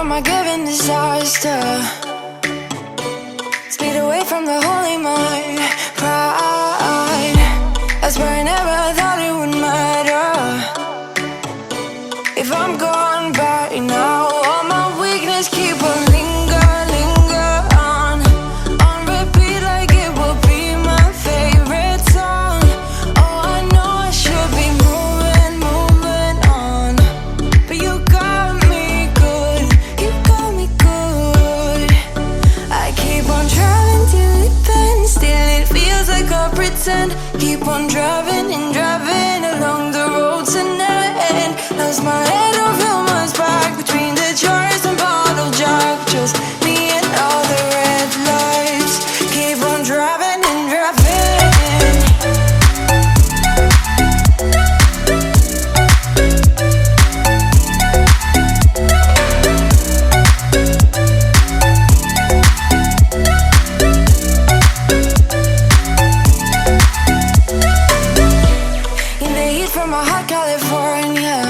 from my given disaster. Speed away from the holy mind. Pride, I swear I never thought it would matter. If I'm gone by now, all my weakness keep on linger on repeat like it will be my favorite song. Oh, I know I should be moving on, but you got me good, you got me good. I keep on driving till it bends, still it feels like I pretend. Keep on driving and driving along the road to never end. Lost my head over my back between the jars and bottle jack. Just me and all the red lights. Keep on driving and driving. In the heat from my hot California,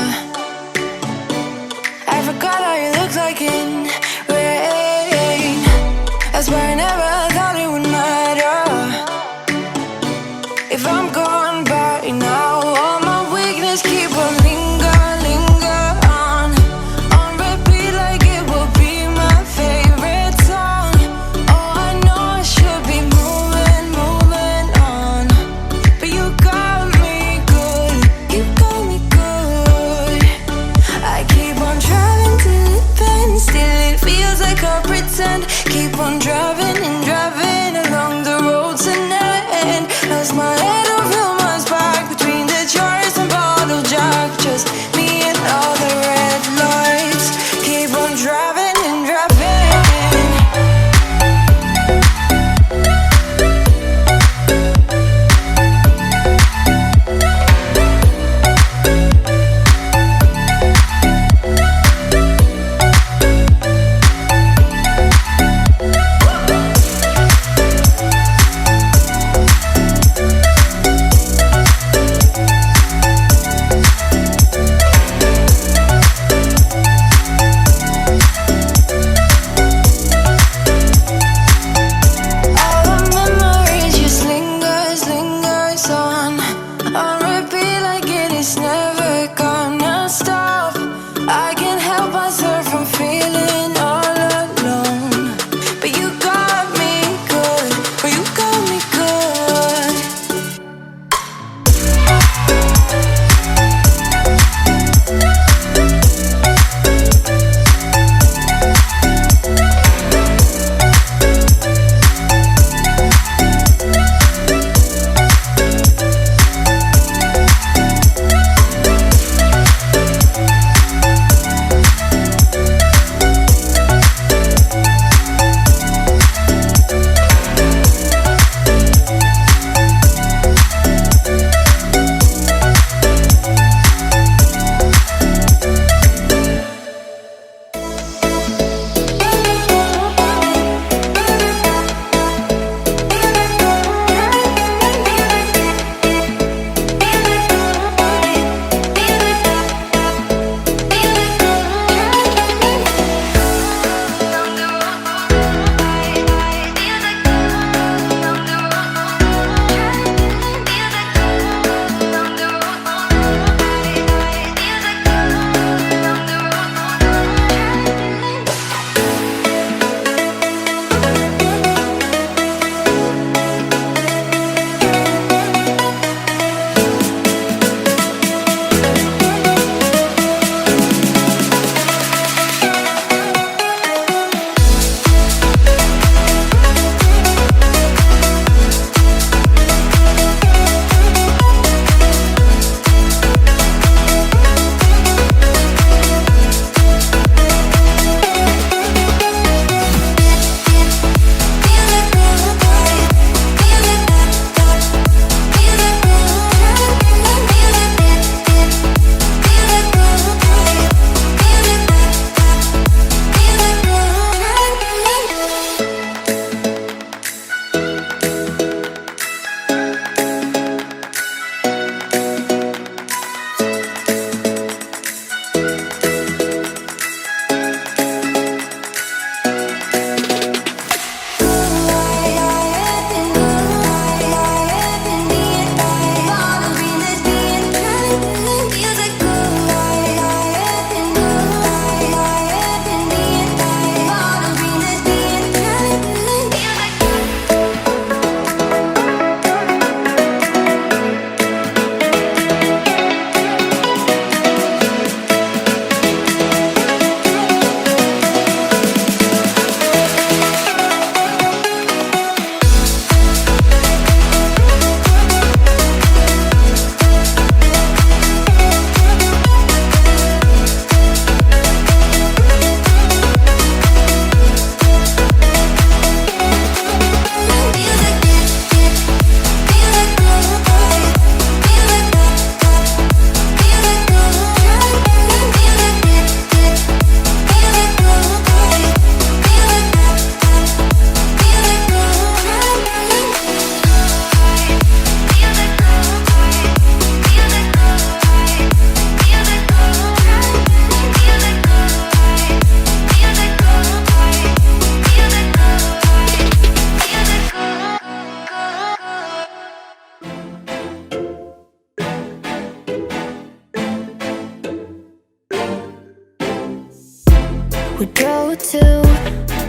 we drove to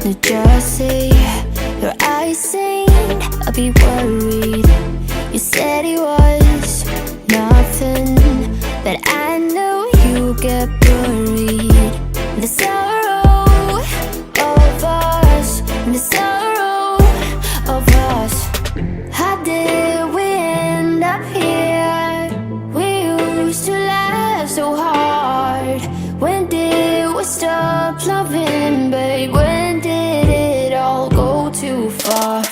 New Jersey. Your eyes seemed a bit worried. You said it was nothing, but I knew you'd get worried. The sorrow of us, the sorrow of us. How did we end up here? We used to laugh so hard. When did we stop loving, babe? When did it all go too far?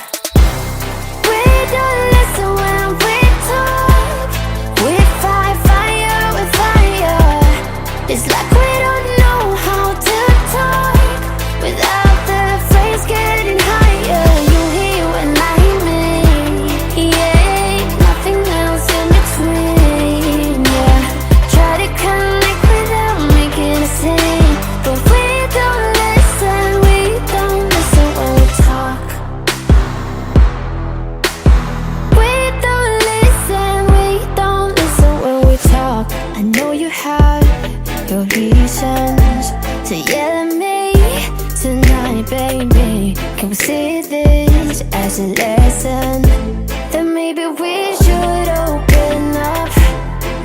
We don't listen when we talk. We fight fire with fire. It's like we don't know how to talk without the phrase getting higher. You hear when I hear me, yeah, nothing else in between, yeah. Try to connect without making a scene, but we don't listen when we talk. We don't listen when we talk. I know you have your reasons to yell at me tonight, baby. Can we see this as a lesson? Then maybe we should open up.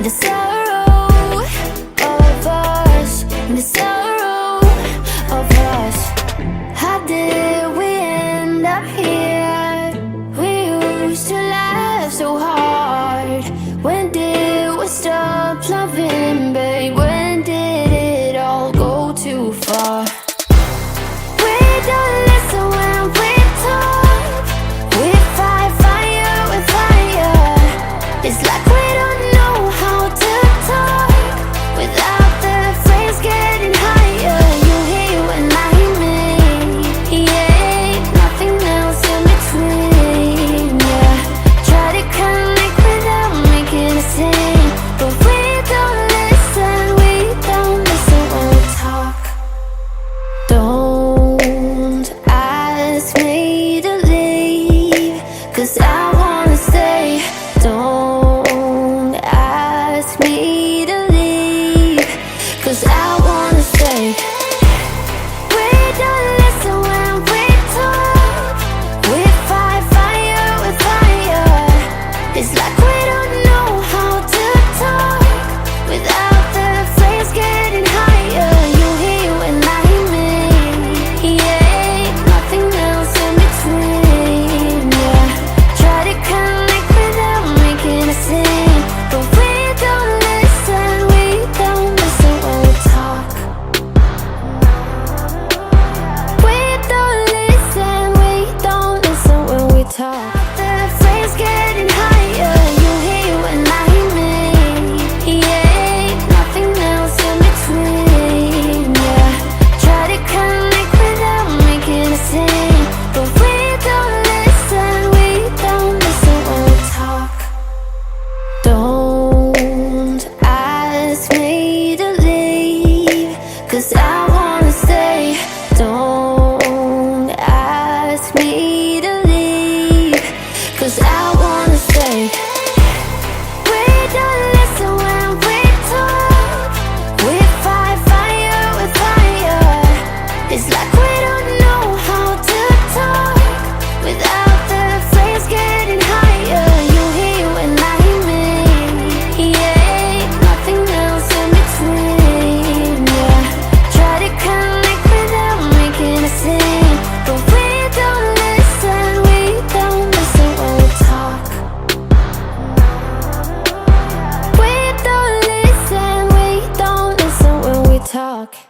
The sorrow of us, the sorrow